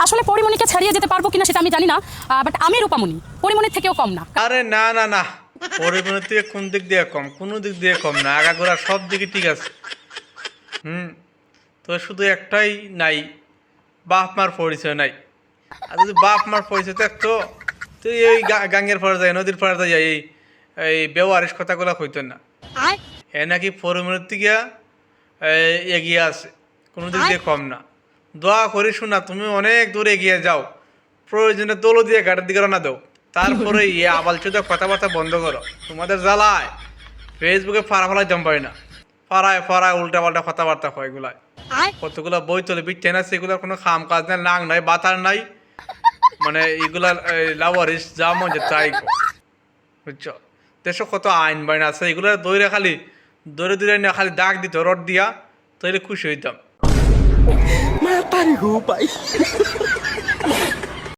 আসলে পরিমণিকে ছাড়িয়ে যেতে পারবো কিনা সেটা আমি জানি না, বাট আমি রূপামণি পরিমণির থেকেও কম না। আরে না না না, পরিমাণের থেকে কোন দিক দিয়ে কম? কোনো দিক দিয়ে কম না, আগাগোড়া সব দিকে ঠিক আছে। তো শুধু একটাই নাই, বাপ মার পরিচয় নাই। আর যদি বাপ মার পরিচয় থাকতো তুই এই গাঙ্গের পাড়ে যায়, নদীর পাড়ে যায়, এই এই ব্যবহারিক কথাগুলো হইতো না। এ নাকি পরিমাণের থেকে এগিয়ে আছে, কোনো দিক দিয়ে কম না। দোয়া করি শোনা, তুমি অনেক দূর এগিয়ে যাও, প্রয়োজনে দোলো দিয়ে ঘাটের দিকে রানা দাও, তারপরে ইয়ে আবাল চোদা কথাবার্তা বন্ধ করো। তোমাদের জ্বালায় ফেসবুকে ফাড়া ফেলা জম্পাই না, ফাড়ায় ফাড়ায় উল্টা পাল্টা কথাবার্তা হয় এগুলায়। কতগুলা বই চলে বিটেন আছে, এগুলার কোনো খাম কাজ নাই, নাং নাই, বাতার নাই, মানে এগুলা লাভারিস যা মন যে তাই বুঝছো। দেশে কত আইন বাইন আছে, এগুলো দৌড়ে খালি দৌড়ে দৌড়ে না খালি দাগ দিত রড দিয়া, তাইলে খুশি হইতাম। Mata nih gue, Pak.